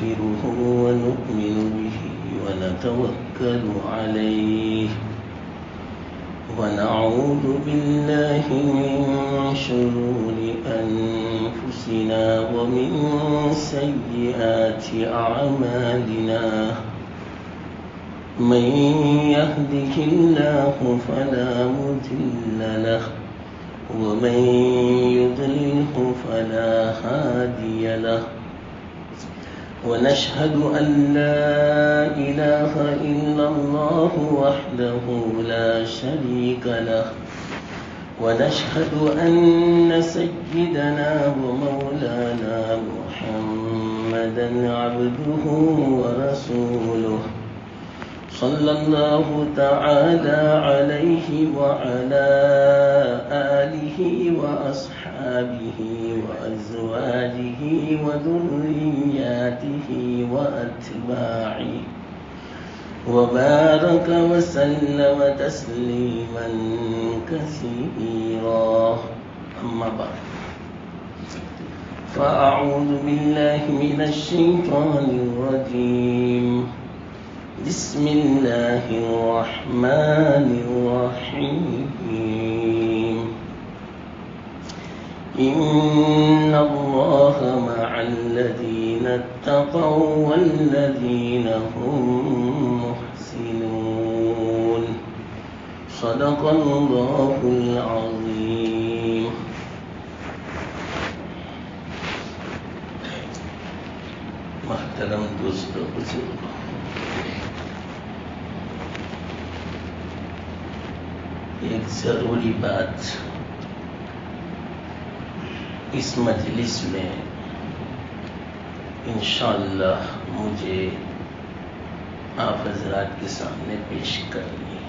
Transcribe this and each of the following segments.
نستغفره ونؤمن به ونتوكل عليه ونعوذ بالله من شرور أنفسنا ومن سيئات أعمالنا من يهده الله فلا مضل له ومن يضلله فلا هادي له ونشهد أن لا إله إلا الله وحده لا شريك له ونشهد أن سيدنا ومولانا محمدا عبده ورسوله صلى الله تعالى عليه وعلى آله وأصحابه وأزواجه وذرياته وأتباعه وبارك وسلم تسليما كثيرا أما بعد فأعوذ بالله من الشيطان الرجيم بسم الله الرحمن الرحيم إن الله مع الذين اتقوا والذين هم محسنون صدق الله العظيم. محترم دوستو بزرگوں، ایک ضروری بات اس مجلس میں انشاءاللہ مجھے آپ حضرات کے سامنے پیش کرنی ہے.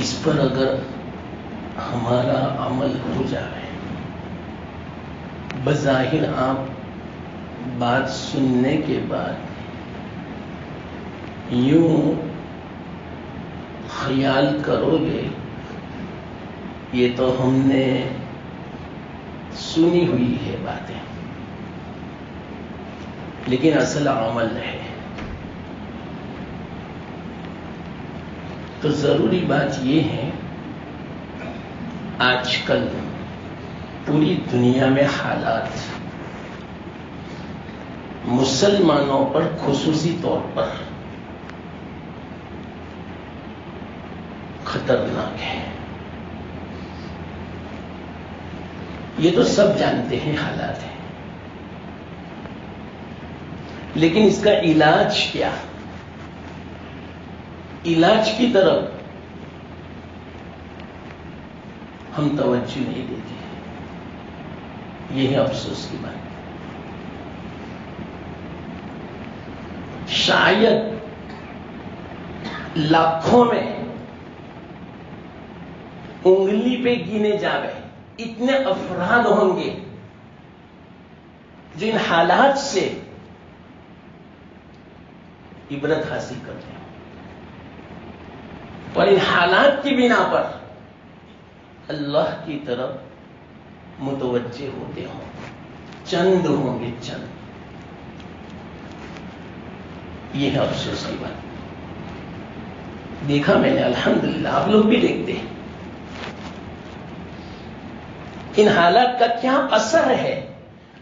اس پر اگر ہمارا عمل ہو جائے، بظاہر آپ بات سننے کے بعد یوں خیال کرو گے یہ تو ہم نے سنی ہوئی ہے باتیں، لیکن اصل عمل ہے. تو ضروری بات یہ ہے، آج کل پوری دنیا میں حالات مسلمانوں پر خصوصی طور پر خطرناک ہے. یہ تو سب جانتے ہیں حالات ہیں، لیکن اس کا علاج کیا؟ علاج کی طرف ہم توجہ نہیں دیتے. یہ ہے افسوس کی بات. شاید لاکھوں میں انگلی پہ گنے جاوے اتنے افراد ہوں گے جو ان حالات سے عبرت حاصل کرتے ہیں اور ان حالات کی بنا پر اللہ کی طرف متوجہ ہوتے ہوں. چند ہوں گے، چند. یہ ہے افسوس کی بات. دیکھا میں نے، الحمدللہ آپ لوگ بھی دیکھتے ہیں ان حالات کا کیا اثر ہے،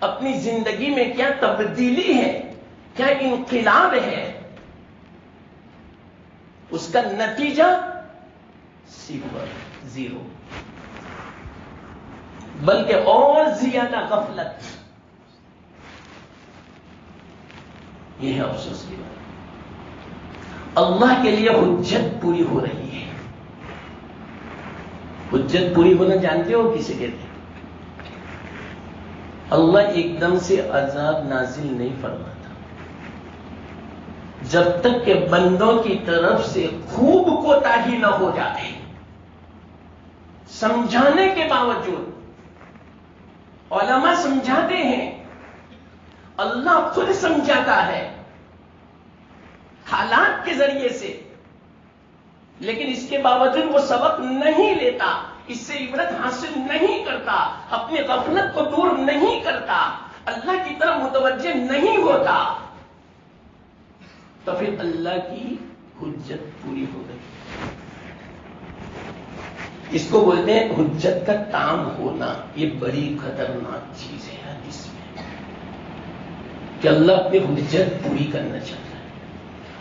اپنی زندگی میں کیا تبدیلی ہے، کیا انقلاب ہے. اس کا نتیجہ صفر، زیرو، بلکہ اور زیادہ غفلت. یہ ہے افسوس کی بات. اللہ کے لیے حجت پوری ہو رہی ہے. حجت پوری ہونا جانتے ہو کسے کہتے ہیں؟ اللہ ایک دم سے عذاب نازل نہیں فرماتا جب تک کہ بندوں کی طرف سے خوب کوتاہی نہ ہو جائے. سمجھانے کے باوجود علماء سمجھاتے ہیں، اللہ خود سمجھاتا ہے حالات کے ذریعے سے، لیکن اس کے باوجود وہ سبق نہیں لیتا. اس سے عبرت حاصل نہیں کرتا، اپنی غفلت کو دور نہیں کرتا، اللہ کی طرف متوجہ نہیں ہوتا، تو پھر اللہ کی حجت پوری ہو گئی۔ اس کو بولتے ہیں حجت کا تام ہونا۔ یہ بڑی خطرناک چیز ہے حدیث میں کہ اللہ اپنی حجت پوری کرنا چاہتا ہے۔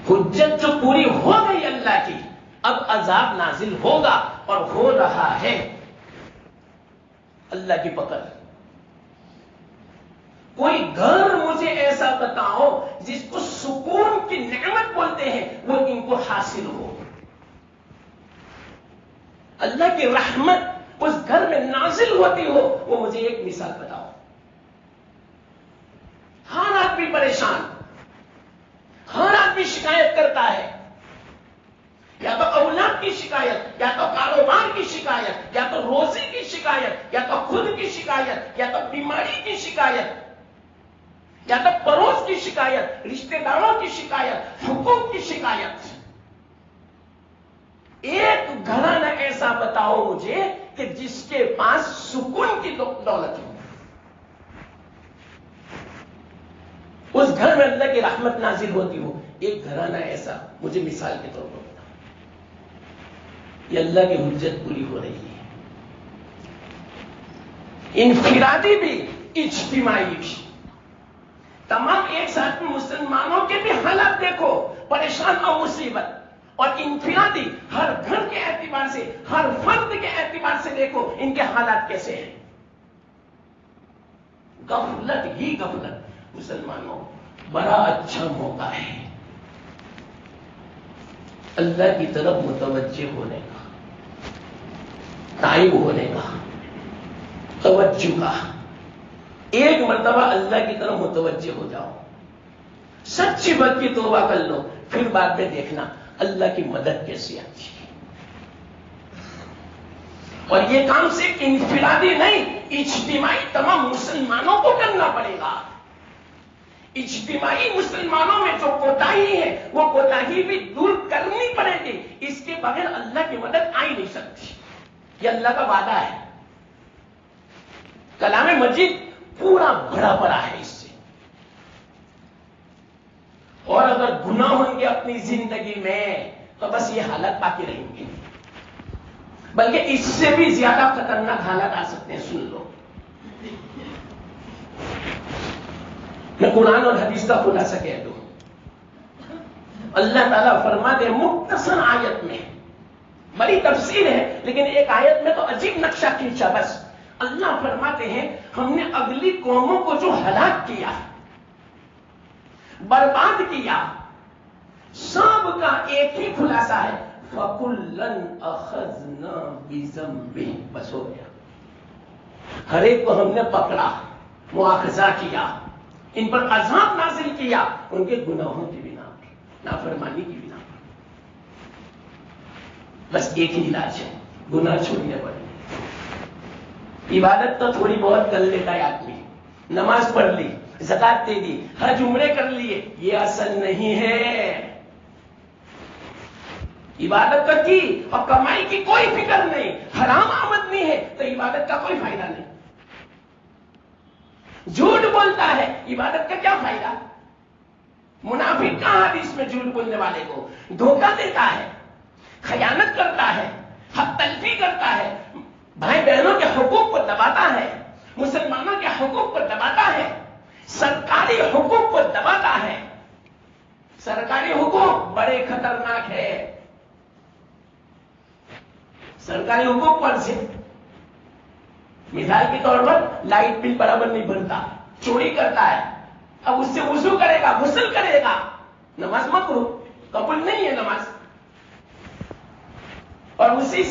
حجت جو پوری ہو گئی اللہ کی، اب عذاب نازل ہوگا اور ہو رہا ہے۔ اللہ کی پکڑ۔ کوئی گھر مجھے ایسا بتاؤ جس کو سکون کی نعمت بولتے ہیں وہ ان کو حاصل ہو، اللہ کی رحمت اس گھر میں نازل ہوتی ہو، وہ مجھے ایک مثال بتاؤ۔ ہر آدمی پریشان، ہر آدمی شکایت کرتا ہے، یا تو اولاد کی شکایت، یا تو کاروبار کی شکایت، یا تو روزی کی شکایت، یا تو خود کی شکایت، یا تو بیماری کی شکایت، یا تو پڑوس کی شکایت، رشتہ داروں کی شکایت، حقوق کی شکایت۔ ایک گھرانہ ایسا بتاؤ مجھے کہ جس کے پاس سکون کی دولت ہو، اس گھر میں اللہ کی رحمت نازل ہوتی ہو۔ ایک گھرانہ ایسا مجھے مثال کے طور پر بتاؤ۔ یہ اللہ کی حجت پوری ہو رہی ہے، انفرادی بھی اجتماعی بھی۔ تمام ایک ساتھ میں مسلمانوں کے بھی حالات دیکھو، پریشان اور مصیبت، اور انفرادی ہر گھر کے اعتبار سے، ہر فرد کے اعتبار سے دیکھو ان کے حالات کیسے ہیں۔ غفلت ہی غفلت۔ مسلمانوں بڑا اچھا موقع ہے اللہ کی طرف متوجہ ہونے کا، تائب ہونے کا، توجہ کا۔ ایک مرتبہ اللہ کی طرف متوجہ ہو جاؤ، سچی بات کی توبہ کر لو، پھر بعد میں دیکھنا اللہ کی مدد کیسی آتی ہے۔ اور یہ کام صرف انفرادی نہیں، اجتماعی تمام مسلمانوں کو کرنا پڑے گا۔ اجتماعی مسلمانوں میں جو کوتاہی ہے وہ کوتاہی بھی دور کرنی پڑے گی، اس کے بغیر اللہ کی مدد آ ہی نہیں سکتی۔ یہ اللہ کا وعدہ ہے، کلام مجید پورا بھرا پڑا ہے اس سے۔ اور اگر گناہ ہوں گے اپنی زندگی میں تو بس یہ حالت باقی رہیں گے، بلکہ اس سے بھی زیادہ خطرناک حالات آ سکتے ہیں۔ سن لو، میں قرآن اور حدیث کا خلاصہ کہہ دوں۔ اللہ تعالیٰ فرماتے ہیں مختصر آیت میں، بڑی تفصیل ہے لیکن ایک آیت میں تو عجیب نقشہ کھینچا۔ بس اللہ فرماتے ہیں ہم نے اگلی قوموں کو جو ہلاک کیا، برباد کیا، سب کا ایک ہی خلاصہ ہے، فَكُلًّا أَخَذْنَا بِذَنبِهِ۔ بس ہو گیا، ہر ایک کو ہم نے پکڑا، مواخذہ کیا، ان پر عذاب نازل کیا ان کے گناہوں کی بنا پر، نافرمانی کی بنا پر۔ بس ایک ہی علاج ہے، گناہ چھوڑنے پڑے۔ عبادت تو تھوڑی بہت کر لیتا ہے آدمی، نماز پڑھ لی، زکات دے دی، حج عمرے کر لیے، یہ اصل نہیں ہے۔ عبادت کا کی اور کمائی کی کوئی فکر نہیں، حرام آمدنی ہے تو عبادت کا کوئی فائدہ نہیں۔ جھوٹ بولتا ہے، عبادت کا کیا فائدہ؟ منافق کہا حدیث میں جھوٹ بولنے والے کو، دھوکہ دیتا ہے، خیانت کرتا ہے، حق تلفی کرتا ہے، بھائی بہنوں کے حقوق کو دباتا ہے، مسلمانوں کے حقوق کو دباتا ہے، سرکاری حقوق کو دباتا ہے۔ سرکاری حقوق بڑے خطرناک ہے۔ سرکاری حقوق پر سے مثال کے طور پر لائٹ بل برابر نہیں بھرتا، چوری کرتا ہے، اب اس سے وضو کرے گا، غسل کرے گا، نماز مکروہ، قبول نہیں ہے نماز، اور اسی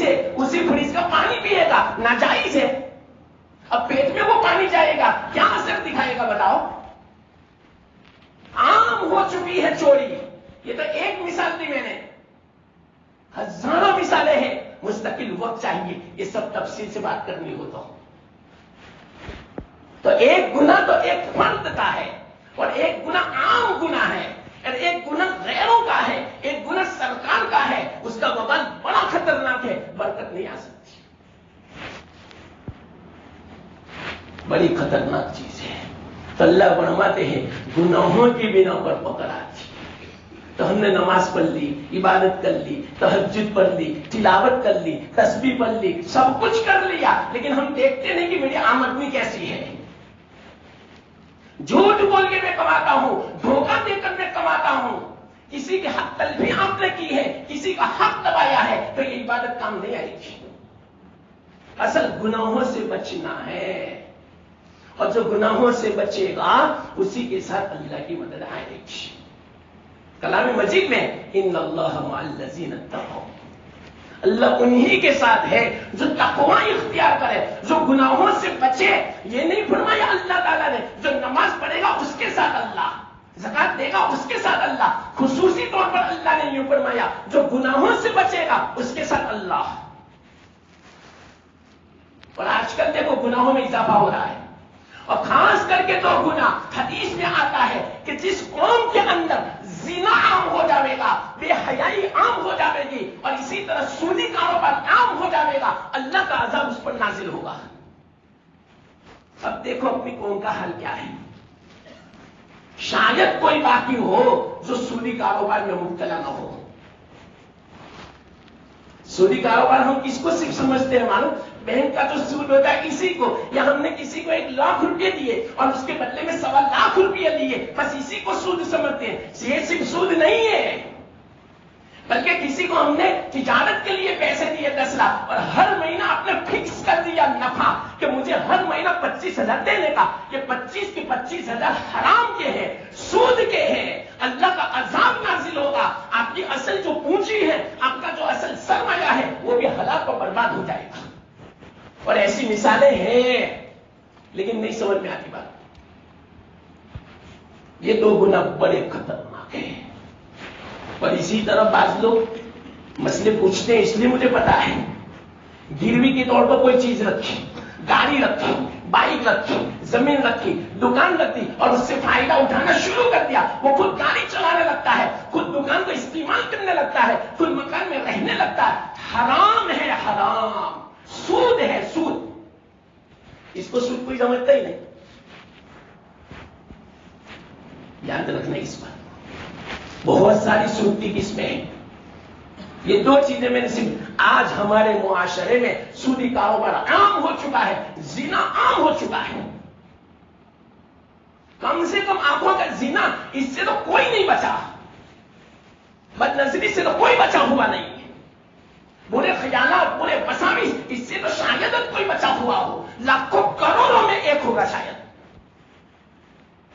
فریج کا پانی پیے گا، ناجائز ہے۔ اب پیٹ میں وہ پانی جائے گا، کیا اثر دکھائے گا بتاؤ؟ عام ہو چکی ہے چوری۔ یہ تو ایک مثال دی میں نے، ہزاروں مثالیں ہیں، مستقل وقت چاہیے یہ سب تفصیل سے بات کرنی ہو تو ایک گناہ تو ایک فرد کا ہے، اور ایک گناہ عام گناہ ہے، اور ایک گناہ غیروں کا ہے، ایک گناہ سرکار کا ہے، اس کا وبال بڑا خطرناک ہے، برکت نہیں آ سکتی۔ تو اللہ فرماتے ہیں گناہوں کی بنا پر پکڑ آتی، تو ہم نے نماز پڑھ لی، عبادت کر لی، تہجد پڑھ لی، تلاوت کر لی، تسبیح پڑھ لی، سب کچھ کر لیا، لیکن ہم دیکھتے نہیں کہ میری آمدنی کیسی ہے۔ جھوٹ بول کے میں کماتا ہوں، دھوکہ دے کر میں کماتا ہوں، کسی کے حق تلفی آپ نے کی ہے، کسی کا حق دبایا ہے، تو یہ عبادت کام نہیں آئے گی۔ اصل گناہوں سے بچنا ہے، اور جو گناہوں سے بچے گا اسی کے ساتھ اللہ کی مدد آئے گی۔ کلام مجید میں ان اللہ مع الذین اتقوا، اللہ انہی کے ساتھ ہے جو تقوی اختیار کرے، جو گناہوں سے بچے۔ یہ نہیں فرمایا اللہ تعالیٰ نے جو نماز پڑھے گا اس کے ساتھ اللہ، زکات دے گا اس کے ساتھ اللہ، خصوصی طور پر اللہ نے یہ فرمایا جو گناہوں سے بچے گا اس کے ساتھ اللہ۔ اور آج کل دیکھو گناہوں میں اضافہ ہو رہا ہے، اور خاص کر کے تو گناہ حدیث میں آتا ہے کہ جس قوم کے اندر زنا عام ہو جاوے گا، بے حیائی عام ہو جاوے گی، اور اسی طرح سودی کاروبار عام ہو جاوے گا، اللہ کا عذاب اس پر نازل ہوگا۔ اب دیکھو اپنی قوم کا حال کیا ہے، شاید کوئی باقی ہو جو سودی کاروبار میں مبتلا نہ ہو۔ سودی کاروبار ہم کس کو صرف سمجھتے ہیں معلوم؟ بینک کا جو سود ہوتا ہے اسی کو، یا ہم نے کسی کو 1 لاکھ روپے دیے اور اس کے بدلے میں 1.25 لاکھ روپے لیے، بس اسی کو سود سمجھتے ہیں۔ یہ صرف سود نہیں ہے، بلکہ کسی کو ہم نے تجارت کے لیے پیسے دیے 10 لاکھ اور ہر مہینہ آپ نے فکس کر دیا نفع کہ مجھے ہر مہینہ 25,000 دینے کا، یہ 25 کے 25,000 حرام کے ہیں، سود کے ہیں، اللہ کا عذاب نازل ہوگا، آپ کی اصل جو پونجی ہے، آپ کا جو اصل سرمایہ ہے وہ بھی ہلاک و برباد ہو جائے گا۔ اور ایسی مثالیں ہیں لیکن نہیں سمجھ میں آتی بات۔ یہ 2 گناہ بڑے خطرناک ہیں۔ اور اسی طرح بعض لوگ مسئلے پوچھتے ہیں، اس لیے مجھے پتا ہے، گروی کے طور پر کوئی چیز رکھی، گاڑی رکھی، بائک رکھی، زمین رکھی، دکان رکھی، اور اس سے فائدہ اٹھانا شروع کر دیا، وہ خود گاڑی چلانے لگتا ہے، خود دکان کو استعمال کرنے لگتا ہے، خود مکان میں رہنے لگتا ہے، حرام ہے، حرام، سود ہے، سود۔ اس کو سود کوئی سمجھتا ہی نہیں۔ یاد رکھنا اس پر بہت ساری سود کی قسمیں ہیں۔ یہ 2 چیزیں میں نے صرف آج ہمارے معاشرے میں سودی کاروبار عام ہو چکا ہے، زنا عام ہو چکا ہے۔ کم سے کم آنکھوں کا زنا، اس سے تو کوئی نہیں بچا، بد نظری سے تو کوئی بچا ہوا نہیں، برے خیالات، برے مساوس، اس سے تو شاید کوئی بچا ہوا ہو، لاکھوں کروڑوں میں ایک ہوگا شاید،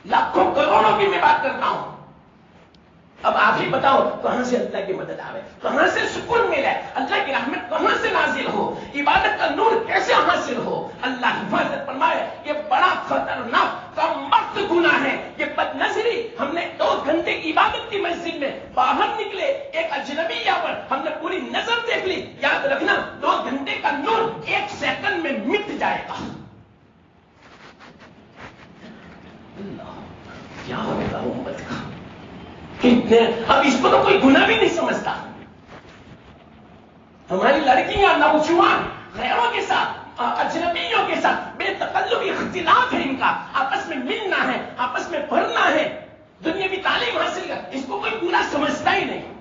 لاکھوں کروڑوں کی میں بات کرتا ہوں۔ اب آپ ہی بتاؤ کہاں سے اللہ کی مدد آوے، کہاں سے سکون ملے، اللہ کی رحمت کہاں سے نازل ہو، عبادت کا نور کیسے حاصل ہو؟ اللہ حفاظت فرمائے۔ یہ بڑا خطرناک کمبخت گناہ ہے، یہ بد نظری۔ ہم نے 2 گھنٹے کی عبادت کی مسجد میں باہر نکلے، ایک اجنبی پر ہم نے پوری نظر دیکھ لی، یاد رکھنا 2 گھنٹے کا نور 1 سیکنڈ میں مٹ جائے گا۔ اللہ کیا ہوگا امت کا؟ کتنے اب اس کو تو کوئی گناہ بھی نہیں سمجھتا۔ ہماری لڑکیاں نوجوان غیروں کے ساتھ، اجنبیوں کے ساتھ بے تکلف اختلاط ہے، ان کا آپس میں ملنا ہے، آپس میں پڑھنا ہے، دنیاوی تعلیم حاصل کر، اس کو کوئی گناہ سمجھتا ہی نہیں۔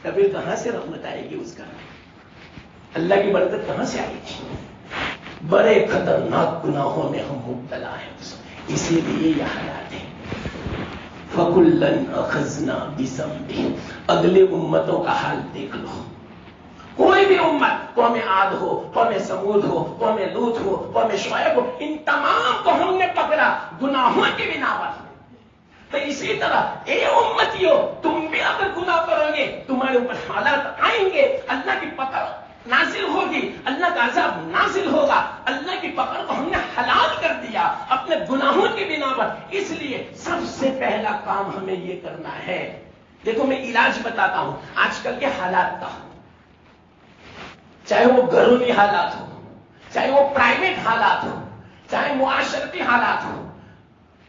کبھی کہاں سے رحمت آئے گی اس کا؟ اللہ کی برکت کہاں سے آئے گی؟ بڑے خطرناک گناہوں میں ہم مبتلا ہیں، اسی لیے یہ حالات ہیں۔ فَكُلًّا أَخَذْنَا بِذَنبِهِ، اگلے امتوں کا حال دیکھ لو، کوئی بھی امت، قوم عاد ہو، قوم سمود ہو، قوم لوط ہو، قوم شعیب ہو، ان تمام کو ہم نے پکڑا گناہوں کی بنا پر۔ تو اسی طرح اے امتیوں، تم بھی اگر گناہ کرو گے تمہارے اوپر حالات آئیں گے، اللہ کی پکڑ نازل ہوگی، اللہ کا عذاب نازل ہوگا۔ اللہ کی پکڑ کو ہم نے حلال کر دیا اپنے گناہوں کی بنا پر۔ اس لیے سب سے پہلا کام ہمیں یہ کرنا ہے، دیکھو میں علاج بتاتا ہوں آج کل کے حالات کا، چاہے وہ گھریلو حالات ہو، چاہے وہ پرائیویٹ حالات ہو، چاہے معاشرتی حالات ہو،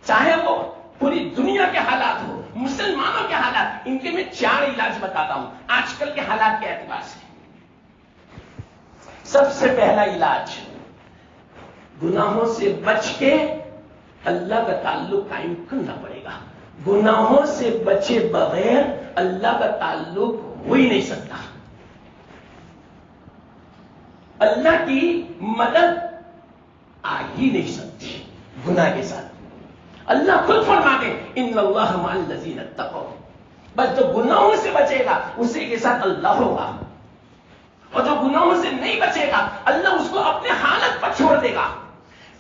چاہے وہ پوری دنیا کے حالات ہو، مسلمانوں کے حالات، ان کے میں 4 علاج بتاتا ہوں آج کل کے حالات کے اعتبار سے۔ سب سے پہلا علاج، گناہوں سے بچ کے اللہ کا تعلق قائم کرنا پڑے گا. گناہوں سے بچے بغیر اللہ کا تعلق ہو ہی نہیں سکتا. اللہ کی مدد آ ہی نہیں سکتی گناہ کے ساتھ. اللہ خود فرماتے ان اللہ مع الذین اتقوا. بس جو گناہوں سے بچے گا اسی کے ساتھ اللہ ہوگا، اور جو گناہوں سے نہیں بچے گا اللہ اس کو اپنے حالت پر چھوڑ دے گا.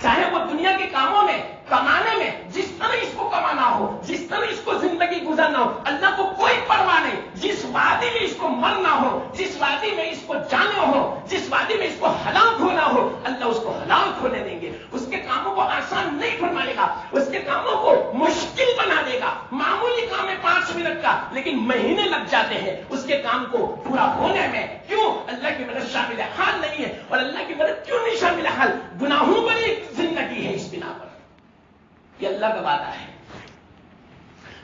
چاہے وہ دنیا کے کاموں میں، کمانے میں، جس طرح اس کو کمانا ہو، جس طرح اس کو زندگی گزارنا ہو، اللہ کو کوئی پرواہ نہیں. جس وادی میں اس کو مرنا ہو، جس وادی میں اس کو جانا ہو، جس وادی میں اس کو ہلاک ہونا ہو، اللہ اس کو ہلاک ہونے دیں گے. اس کے کاموں کو آسان نہیں فرمائے گا، اس کے کاموں کو مشکل بنا دے گا. معمولی کام ہے 5 منٹ کا، لیکن مہینے لگ جاتے ہیں اس کے کام کو پورا ہونے میں. کیوں؟ اللہ کی مدد شامل حال نہیں ہے. اور اللہ کی مدد کیوں نہیں شامل حال؟ گناہوں والی زندگی ہے. اس بنا پر یہ اللہ کا وعدہ ہے.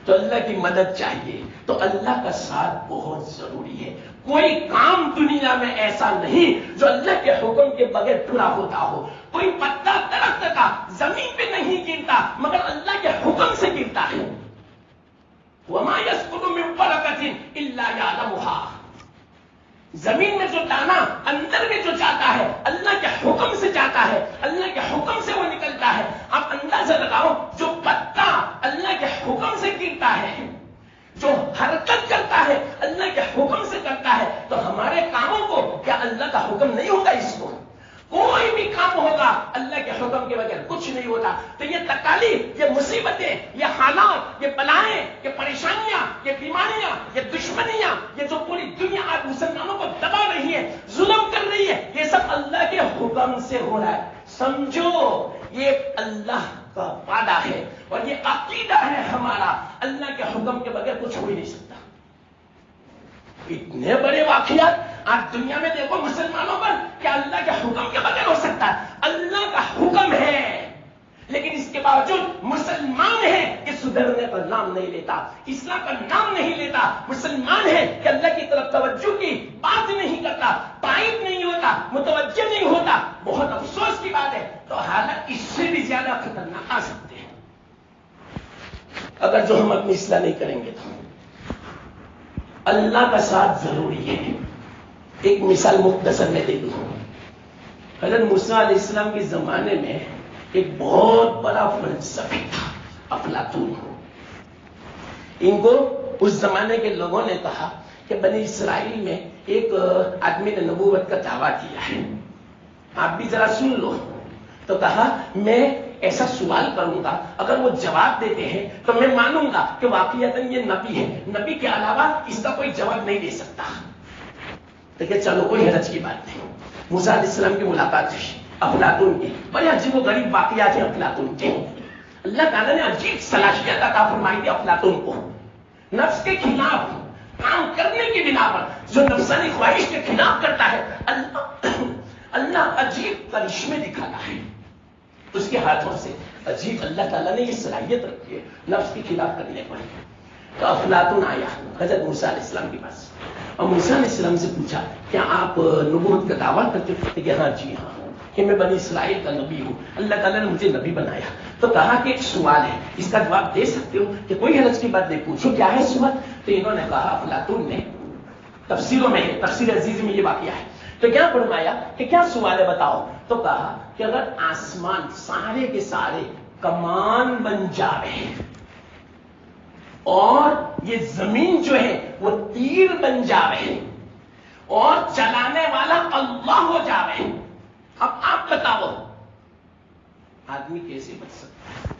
تو اللہ کی مدد چاہیے تو اللہ کا ساتھ بہت ضروری ہے. کوئی کام دنیا میں ایسا نہیں جو اللہ کے حکم کے بغیر پورا ہوتا ہو. کوئی پتا درخت کا زمین پہ نہیں گرتا مگر اللہ کے حکم سے گرتا ہے. وما يسقط من ورقة الا يعلمها. زمین میں جو دانا اندر میں جو جاتا ہے اللہ کے حکم سے جاتا ہے، اللہ کے حکم سے وہ نکلتا ہے. آپ اندازہ لگاؤ جو پتا اللہ کے حکم سے گرتا ہے، جو حرکت کرتا ہے اللہ کے حکم سے کرتا ہے، تو ہمارے کاموں کو کیا اللہ کا حکم نہیں ہوگا؟ اس کو کوئی بھی کام ہوگا اللہ کے حکم کے بغیر کچھ نہیں ہوتا. تو یہ تکالیف، یہ مصیبتیں، یہ حالات، یہ بلائیں، یہ پریشانیاں، یہ بیماریاں، یہ دشمنیاں، یہ جو پوری دنیا آج مسلمانوں کو دبا رہی ہے، ظلم کر رہی ہے، یہ سب اللہ کے حکم سے ہو رہا ہے. سمجھو یہ اللہ کا وعدہ ہے اور یہ عقیدہ ہے ہمارا. اللہ کے حکم کے بغیر کچھ ہو ہی نہیں سکتا. اتنے بڑے واقعات آج دنیا میں دیکھو مسلمانوں پر، کیا اللہ کے حکم کے بغیر ہو سکتا ہے؟ اللہ کا حکم ہے، لیکن اس کے باوجود مسلمان ہے کہ سدھرنے کا نام نہیں لیتا، اسلام کا نام نہیں لیتا. مسلمان ہے کہ اللہ کی طرف توجہ کی بات نہیں کرتا، تائید نہیں ہوتا، متوجہ نہیں ہوتا. بہت افسوس کی بات ہے. تو حالات اس سے بھی زیادہ خطرناک آ سکتے ہیں اگر جو ہم اپنی اصلاح نہیں کریں گے. تو اللہ کا ساتھ ضروری ہے. ایک مثال مختصر میں دے دوں. حضرت موسیٰ علیہ السلام کے زمانے میں ایک بہت بڑا فلسفی تھا، افلاطون. ان کو اس زمانے کے لوگوں نے کہا کہ بنی اسرائیل میں ایک آدمی نے نبوت کا دعویٰ کیا ہے، آپ بھی ذرا سن لو. تو کہا میں ایسا سوال کروں گا، اگر وہ جواب دیتے ہیں تو میں مانوں گا کہ واقعتاً یہ نبی ہے، نبی کے علاوہ اس کا کوئی جواب نہیں دے سکتا. تو کہ چلو کوئی حرج کی بات نہیں. موسیٰ علیہ السلام کی ملاقات ہوئی افلاطون کی. بڑے عجیب و غریب واقعات ہیں افلاطون کے. اللہ تعالیٰ نے عجیب صلاحیت عطا فرمائی تھی افلاطون کو. نفس کے خلاف کام کرنے کی بنا پر، جو نفسانی خواہش کے خلاف کرتا ہے، اللہ عجیب کرشمے دکھاتا ہے اس کے ہاتھوں سے. عجیب اللہ تعالیٰ نے یہ صلاحیت رکھی ہے نفس کے خلاف کرنے پر. تو افلاطون آیا حضرت موسیٰ علیہ السلام کے پاس اور موسیٰ علیہ السلام سے پوچھا کیا آپ نبوت کا دعویٰ کرتے تھے؟ کہ ہاں جی ہاں، کہ میں بنی اسرائیل کا نبی ہوں، اللہ تعالیٰ نے مجھے نبی بنایا. تو کہا کہ ایک سوال ہے، اس کا جواب دے سکتے ہو؟ کہ کوئی حرج کی بات نہیں، پوچھو کیا ہے سوال. تو انہوں نے کہا، افلاطون نے تفسیروں میں ہے، تفسیر عزیز میں یہ واقعہ ہے. تو کیا فرمایا کہ کیا سوال ہے بتاؤ. تو کہا کہ اگر آسمان سارے کے سارے کمان بن جاوے اور یہ زمین جو ہے وہ تیر بن جاوے اور چلانے والا اللہ ہو جاوے، اب آپ بتاؤ آدمی کیسے بچ سکتا ہے؟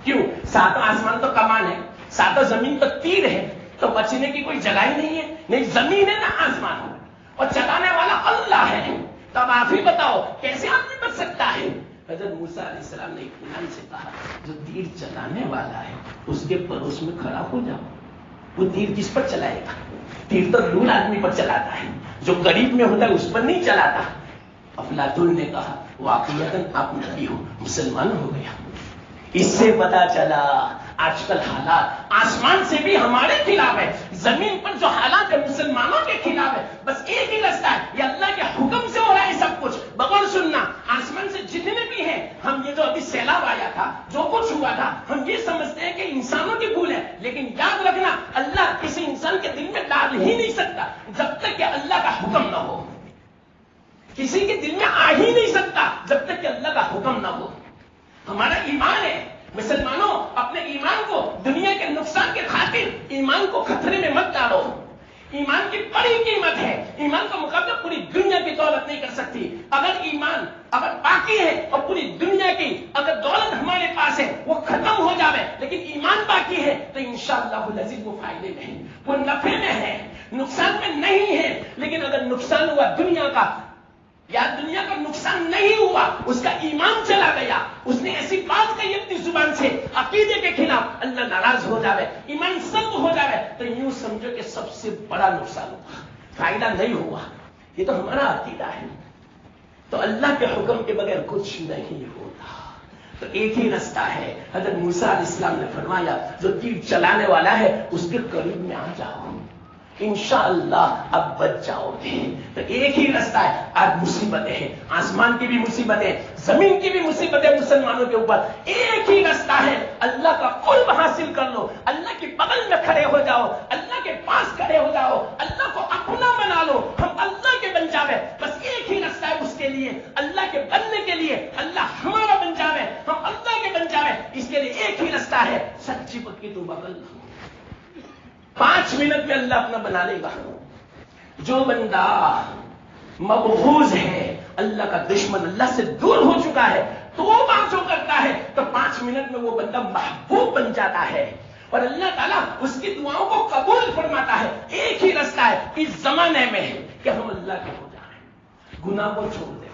کیوں؟ ساتوں آسمان تو کمان ہے، ساتوں زمین تو تیر ہے، تو بچنے کی کوئی جگہ ہی نہیں ہے. نہیں زمین ہے نہ آسمان ہے، اور چلانے والا اللہ ہے. تب آپ ہی بتاؤ کیسے آدمی بچ سکتا ہے؟ حضرت موسیٰ علیہ السلام نے اطمینان سے کہا، جو تیر چلانے والا ہے اس کے پڑوس میں کھڑا ہو جاؤ. وہ تیر کس پر چلائے گا؟ تیر تو لول آدمی پر چلاتا ہے، جو غریب میں ہوتا ہے اس پر نہیں چلاتا. افلاطون نے کہا واقعیتاً آپ نبی ہو، مسلمان ہو گیا. اس سے پتا چلا آج کل حالات آسمان سے بھی ہمارے خلاف ہے، زمین پر جو حالات ہے مسلمانوں کے خلاف ہے. بس ایک ہی رستہ ہے، یہ اللہ کے حکم سے ہو رہا ہے سب کچھ، بغیر سننا. آسمان سے جتنے بھی ہیں ہم یہ جو ابھی سیلاب آیا تھا، جو کچھ ہوا تھا، ہم یہ سمجھتے ہیں کہ انسانوں کی بھول ہے، لیکن یاد رکھنا اللہ کسی انسان کے دل میں ڈال ہی نہیں سکتا جب تک کہ اللہ کا حکم نہ ہو. کسی کے دل میں آ ہی نہیں سکتا جب تک کہ اللہ کا حکم نہ ہو. ہمارا ایمان ہے. مسلمانوں اپنے ایمان کو دنیا کے نقصان کے خاطر ایمان کو خطرے میں مت ڈالو. ایمان کی بڑی قیمت ہے. ایمان کا مقابلہ پوری دنیا کی دولت نہیں کر سکتی. اگر ایمان اگر باقی ہے اور پوری دنیا کی اگر دولت ہمارے پاس ہے وہ ختم ہو جاوے لیکن ایمان باقی ہے تو انشاءاللہ العزیز وہ فائدے میں ہے، وہ نفع میں ہے، نقصان میں نہیں ہے. لیکن اگر نقصان ہوا دنیا کا یا دنیا کا نقصان نہیں ہوا، اس کا ایمان چلا گیا، اس نے ایسی بات کہی اپنی زبان سے عقیدے کے خلاف، اللہ ناراض ہو جاوے، ایمان سب ہو جاوے، تو یوں سمجھو کہ سب سے بڑا نقصان ہوا، فائدہ نہیں ہوا. یہ تو ہمارا عقیدہ ہے. تو اللہ کے حکم کے بغیر کچھ نہیں ہوتا. تو ایک ہی رستہ ہے. حضرت موسیٰ علیہ السلام نے فرمایا جو تیر چلانے والا ہے اس کے قریب میں آ جاؤ، انشاءاللہ اب بچ جاؤ گے. تو ایک ہی رستہ ہے. آج مصیبتیں ہیں، آسمان کی بھی مصیبتیں، زمین کی بھی مصیبتیں مسلمانوں کے اوپر. ایک ہی رستہ ہے، اللہ کا قرب حاصل کر لو، اللہ کے بغل میں کھڑے ہو جاؤ، اللہ کے پاس کھڑے ہو جاؤ، اللہ کو اپنا بنا لو. ہم اللہ کے بن جاوے، بس ایک ہی رستہ ہے اس کے لیے، اللہ کے بننے کے لیے. اللہ ہمارا بن جاوے، ہم اللہ کے بن جاوے، اس کے لیے ایک ہی رستہ ہے، سچی پکی توبہ کر لو. 5 منٹ میں اللہ اپنا بنا لے گا. جو بندہ مبغوض ہے، اللہ کا دشمن، اللہ سے دور ہو چکا ہے، توبہ جو کرتا ہے تو 5 منٹ میں وہ بندہ محبوب بن جاتا ہے اور اللہ تعالیٰ اس کی دعاؤں کو قبول فرماتا ہے. ایک ہی رستہ ہے اس زمانے میں کہ ہم اللہ کے ہو جائیں، گناہ کو چھوڑ دیں.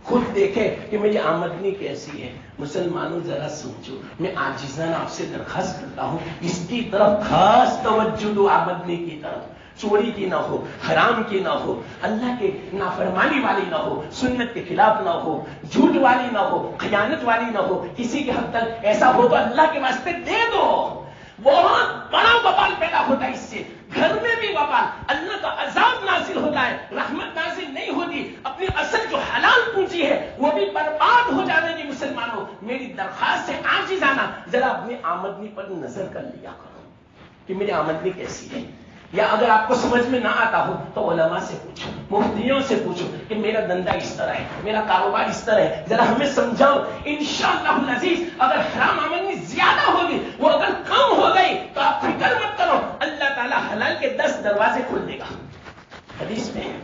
خود دیکھیں کہ میری آمدنی کیسی ہے. مسلمانوں ذرا سوچو، میں عاجزانہ آپ سے درخواست کرتا ہوں اس کی طرف خاص توجہ دو. آمدنی کی طرف، چوری کی نہ ہو، حرام کی نہ ہو، اللہ کے نافرمانی والی نہ ہو، سنت کے خلاف نہ ہو، جھوٹ والی نہ ہو، خیانت والی نہ ہو. کسی کے حد تک ایسا ہو تو اللہ کے واسطے دے دو. بہت بڑا وبال پیدا ہوتا ہے اس سے، گھر میں بھی وبال، اللہ کا عذاب نازل ہوتا ہے، رحمت نازل نہیں ہوتی. اپنی اصل جو حلال پونجی ہے وہ بھی برباد ہو جانے کی. مسلمانوں میری درخواست ہے عاجزانہ ذرا اپنی آمدنی پر نظر کر لیا کرو کہ میری آمدنی کیسی ہے. یا اگر آپ کو سمجھ میں نہ آتا ہو تو علماء سے پوچھو، مفتیوں سے پوچھو کہ میرا دھندا اس طرح ہے، میرا کاروبار اس طرح ہے، ذرا ہمیں سمجھاؤ. انشاءاللہ العزیز اگر حرام آمدنی زیادہ ہوگی، وہ اگر کم ہو گئی تو آپ فکر مت کرو، اللہ تعالیٰ حلال کے 10 دروازے کھول دے گا. حدیث میں ہے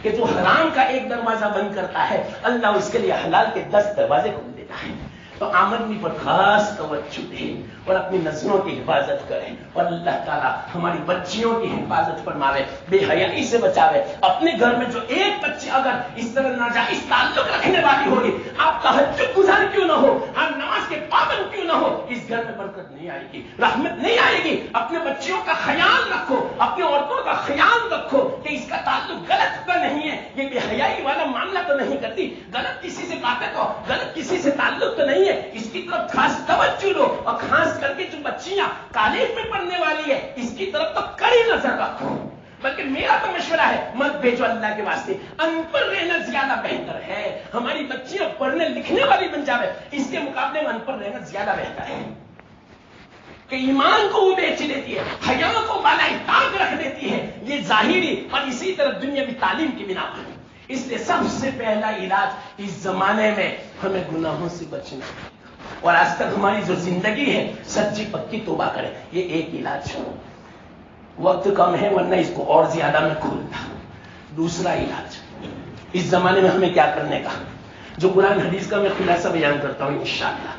کہ جو حرام کا ایک دروازہ بند کرتا ہے اللہ اس کے لیے حلال کے 10 دروازے کھول دیتا ہے. تو آمدنی پر خاص توجہ دیں اور اپنی نسلوں کی حفاظت کریں اور اللہ تعالیٰ ہماری بچیوں کی حفاظت فرماوے، بے حیائی سے بچاوے. اپنے گھر میں جو ایک بچی اگر اس طرح ناجائز تعلق رکھنے والی ہوگی، آپ تہجد گزار کیوں نہ ہو، آپ نماز کے پابند کیوں نہ ہو، اس گھر میں برکت نہیں آئے گی، رحمت نہیں آئے گی. اپنے بچیوں کا خیال رکھو، اپنی عورتوں کا خیال رکھو کہ اس کا تعلق غلط تو نہیں ہے، یہ بے حیائی والا معاملہ تو نہیں کرتی، غلط کسی سے باتیں تو، غلط کسی سے تعلق تو نہیں ہے. اس کی طرف خاص توجہ دو اور خاص کر کے جو بچیاں کالج میں پڑھنے والی ہے اس کی طرف تو کڑی نظر رکھو. بلکہ میرا تو مشورہ ہے مت بھیجو اللہ کے واسطے، ان پڑھ رہنا زیادہ بہتر ہے. ہماری بچیاں پڑھنے لکھنے والی بن جاوے، اس کے مقابلے میں ان پڑھ رہنا زیادہ بہتر ہے کہ ایمان کو وہ بیچ لیتی ہے، حیا کو بالائے طاق رکھ دیتی ہے. یہ ظاہری اور اسی طرح دنیاوی تعلیم کی بنا پر. اس لیے سب سے پہلا علاج اس زمانے میں ہمیں گناہوں سے بچنا ہے اور آج تک ہماری جو زندگی ہے سچی پکی توبہ کریں. یہ ایک علاج ہے. وقت کم ہے ورنہ اس کو اور زیادہ میں کھولتا. دوسرا علاج اس زمانے میں ہمیں کیا کرنے کا، جو قرآن حدیث کا میں خلاصہ بیان کرتا ہوں انشاءاللہ.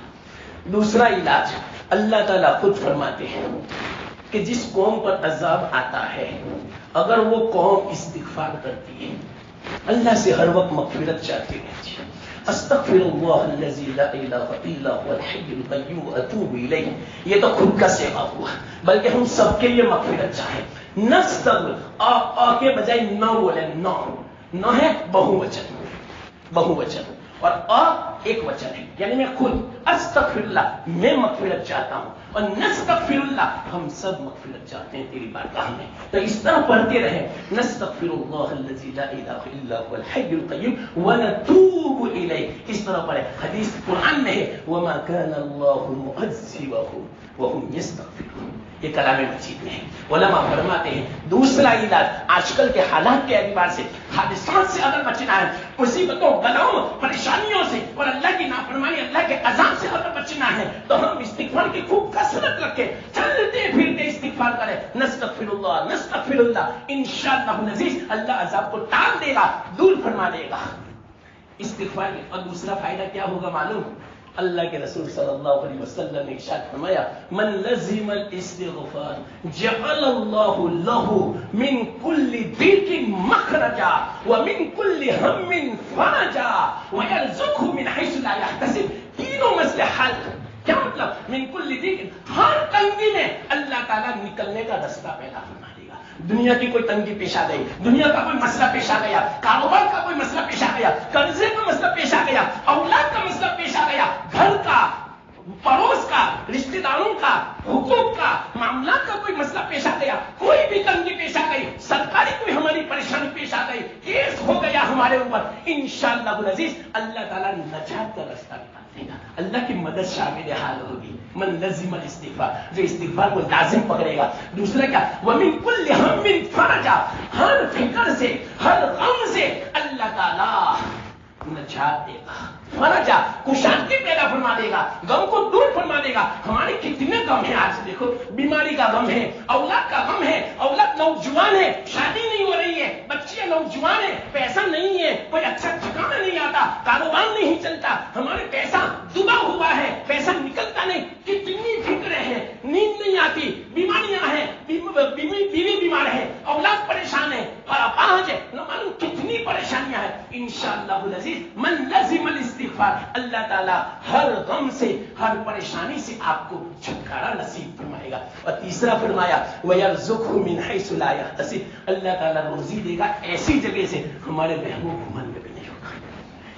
دوسرا علاج اللہ تعالیٰ خود فرماتے ہیں کہ جس قوم پر عذاب آتا ہے اگر وہ قوم استغفار کرتی ہے، اللہ سے ہر وقت مغفرت چاہتی رہتی ہے، استغفر اللہ الذی لا الہ الا هو الحی القیوم اتوب الیہ، یہ تو خود کا سیوا ہوا، بلکہ ہم سب کے لیے مغفرت چاہیں. نستغفر کے بجائے نہ بولے، نہ ہے بہو وچن اور ایک وچن ہے، یعنی میں خود استغفراللہ میں مغفرت چاہتا ہوں، اور نستغفراللہ ہم سب مغفرت چاہتے ہیں تیری بارگاہ میں. تو اس طرح پڑھتے رہے، نستغفراللہ الذی لا الہ الا هو الحی القیوم ونتوب الیہ. اس طرح پڑھے. حدیث قرآن میں ہے وما كان اللہ معذبهم وهم يستغفرون. یہ کلام مجید میں ہے. علماء فرماتے ہیں دوسرا علاج آج کل کے حالات کے اعتبار سے، حادثات سے اگر بچنا ہے، مصیبتوں بلاؤں پریشانیوں سے اور اللہ کی نافرمانی اللہ کے عذاب سے اگر بچنا ہے، تو ہم استغفار کی خوب کثرت رکھیں، چلتے پھرتے استغفار کریں. نستغفراللہ نستغفراللہ. انشاءاللہ العزیز اللہ عذاب کو ٹال دے گا، دور فرما دے گا. استغفار. اور دوسرا فائدہ کیا ہوگا معلوم؟ اللہ کے رسول صلی اللہ علیہ وسلم نے ارشاد فرمایا من لزم الاستغفار جعل اللہ له من كل ضيق مخرجا ومن كل هم فرجا ويرزقه من حيث لا يحتسب. تینوں مسئلے حل. کیا مطلب؟ من كل ضيق، ہر تنگی میں اللہ تعالیٰ نکلنے کا رستہ پیدا فرما دے گا. دنیا کی کوئی تنگی پیش آ گئی، دنیا کا کوئی مسئلہ پیش آ گیا، کاروبار کا کوئی مسئلہ پیش آ گیا، قرضے کا مسئلہ پیش آ گیا، اولاد کا مسئلہ پیش آ گیا، گھر کا، پڑوس کا، رشتہ داروں کا، حقوق کا، معاملات کا کوئی مسئلہ پیش آ گیا، کوئی بھی تنگی پیش آ گئی، سرکاری کوئی ہماری پریشانی پیش آ گئی، کیس ہو گیا ہمارے اوپر، انشاءاللہ العزیز اللہ تعالیٰ نجات کا راستہ نکال دے گا. اللہ کی مدد شامل حال ہوگی. من لزم الاستغفار، جو استغفار کو لازم پکڑے گا. دوسرا کیا؟ ومن كل هم فرجا، ہر فکر سے، ہر غم سے اللہ تعالیٰ نجات دے گا. فرجا کشادگی پیدا فرما دے گا، غم کو دور فرما دے گا. ہمارے کتنے غم ہیں آج دیکھو، بیماری کا غم ہے، اولاد کا غم ہے، اولاد نوجوان ہے، شادی نہیں ہو رہی ہے، بچیاں نوجوان ہیں، پیسہ نہیں ہے، کوئی اچھا ٹھکانا نہیں آتا، کاروبار نہیں چلتا، ہمارے پیسہ دبا ہوا ہے، پیسہ نکلتا نہیں. کتنی فکریں ہیں، نیند نہیں آتی، بیماریاں ہیں، بیوی بیمار ہے، اولاد پریشان ہے، اپاہج ہے، نہ معلوم کتنی پریشانیاں ہیں. انشاءاللہ العزیز من لزم الاستغفار، اللہ تعالیٰ ہر غم سے، ہر پریشانی سے آپ کو چھٹکارا نصیب فرمائے گا. اور تیسرا فرمایا وَيَرْزُقْهُ مِنْ حَيْثُ لَا يَحْتَسِبُ، اللہ تعالیٰ روزی دے گا ایسی جگہ سے ہمارے وہم و گمان میں بھی نہیں ہوگا.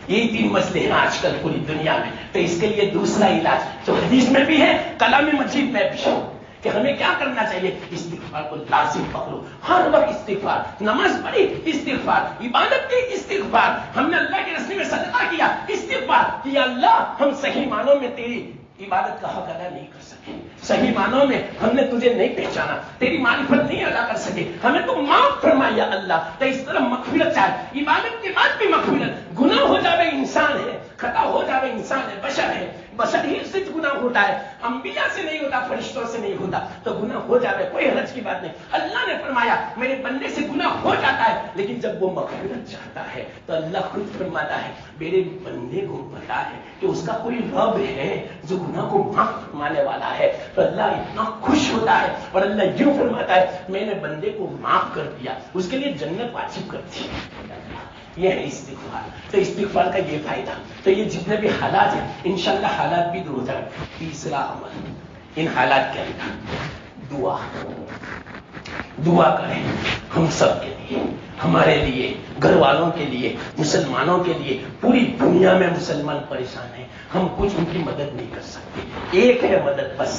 یہ تین مسئلے ہیں آج کل پوری دنیا میں. تو اس کے لیے دوسرا علاج جو حدیث میں بھی ہے، کلام مجید میں بھی ہے، کہ ہمیں کیا کرنا چاہیے؟ استغفار کو لازم پکڑو. ہر وقت استغفار، نماز پڑھی استغفار، عبادت کی استغفار، ہم نے اللہ کے راستے میں صدقہ کیا استغفار کیا. اللہ ہم صحیح معنوں میں تیری عبادت کا حق ادا نہیں کر سکے، صحیح معنوں میں ہم نے تجھے نہیں پہچانا، تیری معرفت نہیں ادا کر سکے، ہمیں تو معاف فرمایا اللہ. تو اس طرح مغفرت چاہے، عبادت کے بعد بھی مغفرت. گناہ ہو جاوے انسان ہے، خطا ہو جاوے انسان ہے، بشر ہے، بشر ہی سے گناہ ہوتا ہے، انبیاء سے نہیں ہوتا، فرشتوں سے نہیں ہوتا. تو گناہ ہو جاوے کوئی حرج کی بات نہیں. اللہ نے فرمایا میرے بندے سے گناہ ہو جاتا ہے، لیکن جب وہ مغفرت چاہتا ہے تو اللہ خود فرماتا ہے میرے بندے کو پتا ہے کہ اس کا کوئی رب ہے جو گناہ کو معاف فرمانے والا ہے. تو اللہ اتنا خوش ہوتا ہے اور اللہ یوں فرماتا ہے میں نے بندے کو معاف کر دیا، اس کے لیے جنت واجب کر دی. یہ ہے استغفار. تو استغفار کا یہ فائدہ. تو یہ جتنے بھی حالات ہیں انشاءاللہ حالات بھی دور ہو جائیں. تیسرا عمل ان حالات کے اندر دعا کریں ہم سب کے لیے، ہمارے لیے، گھر والوں کے لیے، مسلمانوں کے لیے. پوری دنیا میں مسلمان پریشان ہیں، ہم کچھ ان کی مدد نہیں کر سکتے. ایک ہے مدد بس،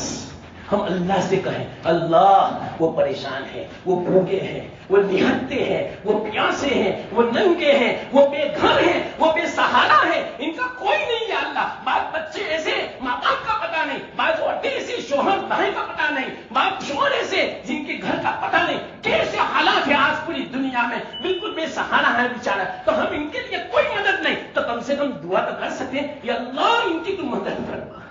ہم اللہ سے کہیں اللہ وہ پریشان ہے، وہ بھوکے ہیں، وہ نہتے ہیں، وہ پیاسے ہیں، وہ ننگے ہیں، وہ بے گھر ہیں، وہ بے سہارا ہیں، ان کا کوئی نہیں ہے اللہ. بعض بچے ایسے ماں باپ کا پتہ نہیں، بعض عورتیں ایسی شوہر بھائی کا پتہ نہیں، بعض شوہر ایسے جن کے گھر کا پتہ نہیں. کیسے حالات ہیں آج پوری دنیا میں، بالکل بے سہارا ہے بیچارہ. تو ہم ان کے لیے کوئی مدد نہیں، تو کم سے کم دعا تو کر سکتے ہیں یا اللہ ان کی تو مدد فرما،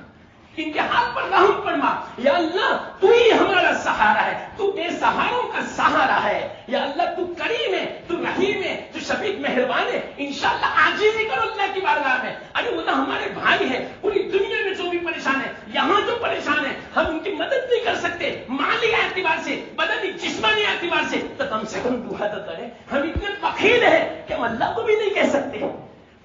ان کے ہاتھ پر رحم فرما. یا اللہ تو ہی ہمارا سہارا ہے، تو بے سہاروں کا سہارا ہے. یا اللہ تو کریم ہے، تو رحیم ہے، تو شفیق مہربان ہے. انشاءاللہ عاجزی کرو اللہ کی بارگاہ میں. ارے وہ تو ہمارے بھائی ہیں، پوری دنیا میں جو بھی پریشان ہے، یہاں جو پریشان ہے، ہم ان کی مدد نہیں کر سکتے مالی اعتبار سے، بدنی جسمانی اعتبار سے، تو کم سے کم دعا تو کریں. ہم اتنے بخیل ہیں کہ ہم اللہ کو بھی نہیں کہہ سکتے.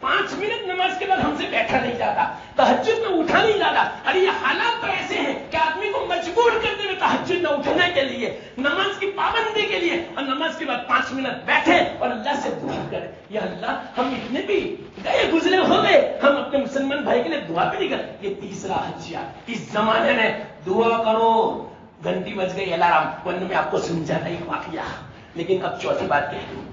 5 منٹ نماز کے بعد ہم سے بیٹھا نہیں جاتا، تہجد میں اٹھا نہیں جاتا. ارے یہ حالات تو ایسے ہیں کہ آدمی کو مجبور کر دے تہجد میں اٹھنے کے لیے، نماز کی پابندی کے لیے، اور نماز کے بعد 5 منٹ بیٹھے اور اللہ سے دعا کرے. یا اللہ ہم اتنے بھی گئے گزرے ہو گئے، ہم اپنے مسلمان بھائی کے لیے دعا بھی نہیں کرتے. یہ تیسرا حجیہ. اس زمانے میں دعا کرو. گھنٹی بج گئی الارم، ورنہ میں آپ کو سمجھاتا ایک واقعہ. لیکن اب چوتھی بات کہہ دوں،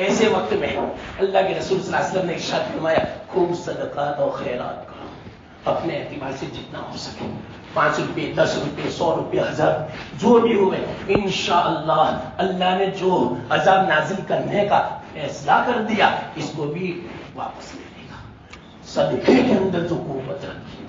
ایسے وقت میں اللہ کے رسول صلی اللہ علیہ وسلم نے ارشاد فرمایا خوب صدقات اور خیرات کرو اپنے اعتبار سے جتنا ہو سکے. 5 روپے، 10 روپے، 100 روپے، 1000 جو بھی ہوئے، انشاءاللہ اللہ نے جو عذاب نازل کرنے کا فیصلہ کر دیا اس کو بھی واپس لے لے گا. صدقے کے اندر جو قوت رکھی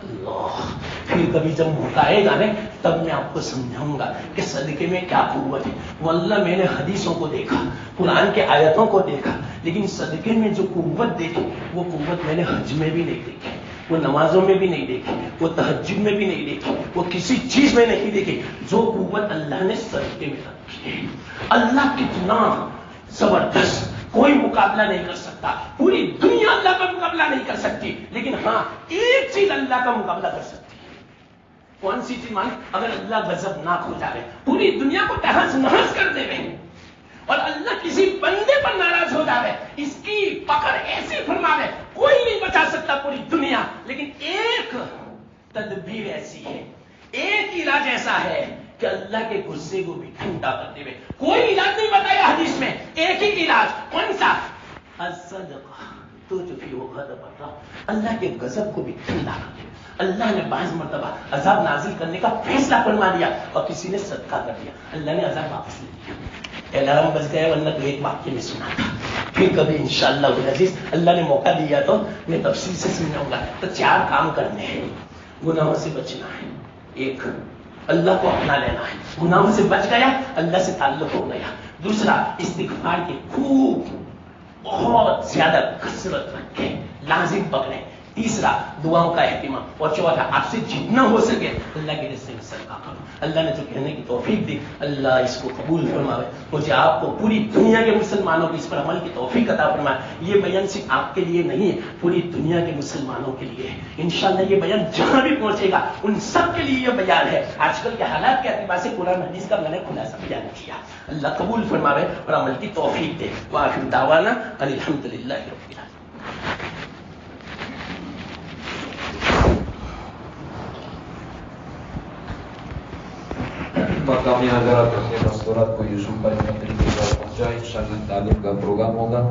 اللہ، پھر کبھی جب موقع آئے گا نا تب میں آپ کو سمجھاؤں گا کہ صدقے میں کیا قوت ہے. واللہ میں نے حدیثوں کو دیکھا، قرآن کے آیتوں کو دیکھا، لیکن صدقے میں جو قوت دیکھی وہ قوت میں نے حج میں بھی نہیں دیکھی، وہ نمازوں میں بھی نہیں دیکھی، وہ تہجد میں بھی نہیں دیکھی، وہ کسی چیز میں نہیں دیکھی. جو قوت اللہ نے صدقے میں رکھی ہے، اللہ کتنا زبردست، کوئی مقابلہ نہیں کر سکتا. پوری دنیا اللہ کا مقابلہ نہیں کر سکتی، لیکن ہاں ایک چیز اللہ کا مقابلہ کر سکتی ہے. کون سی چیز؟ مان اگر اللہ غضبناک ہو جائے، پوری دنیا کو تہس نہس کر دے گئے، اور اللہ کسی بندے پر ناراض ہو جائے، اس کی پکڑ ایسی فرماوے کوئی نہیں بچا سکتا پوری دنیا. لیکن ایک تدبیر ایسی ہے، ایک علاج ایسا ہے کہ اللہ کے غصے کو بھی ٹھنڈا کرتے ہوئے. کوئی علاج نہیں بتایا حدیث میں، ایک ہی علاج. کون سا؟ الصدقہ تطفئ غضب اللہ، اللہ کے غضب کو بھی ٹھنڈا کر دے. اللہ نے بعض مرتبہ عذاب نازل کرنے کا فیصلہ فرما دیا اور کسی نے صدقہ کر دیا، اللہ نے عذاب واپس لے لیا. الارم بج گیا، ورنہ تو ایک واقعہ میں سنا تھا. پھر کبھی انشاءاللہ العزیز اللہ نے موقع دیا تو میں تفصیل سے سمجھاؤں گا. تو 4 کام کرنے ہیں. گناہوں سے بچنا ہے، ایک اللہ کو اپنا لینا ہے، گناہوں سے بچ گیا اللہ سے تعلق ہو گیا. دوسرا استغفار کی خوب بہت زیادہ کثرت رکھیں، لازم پکڑیں. تیسرا دعاؤں کا اہتمام. اور چوتھا آپ سے جتنا ہو سکے اللہ کے راستے میں صدقہ کرو. اللہ نے جو کہنے کی توفیق دی اللہ اس کو قبول فرمائے. مجھے آپ کو پوری دنیا کے مسلمانوں کو اس پر عمل کی توفیق عطا فرمائے. یہ بیان صرف آپ کے لیے نہیں ہے، پوری دنیا کے مسلمانوں کے لیے ہے. انشاءاللہ یہ بیان جہاں بھی پہنچے گا ان سب کے لیے یہ بیان ہے. آج کل کے حالات کے اعتبار سے قرآن حدیث کا میں نے خلاصہ بیان کیا. اللہ قبول فرمائے اور عمل کی توفیق دے. وآخر دعوانا ان الحمدللہ رب العالمین. مقامی حضرات اپنے مستورات کو یوسف بھائی مدنی کے گھر پہنچائے. انشاءاللہ تعلیم کا پروگرام ہوگا.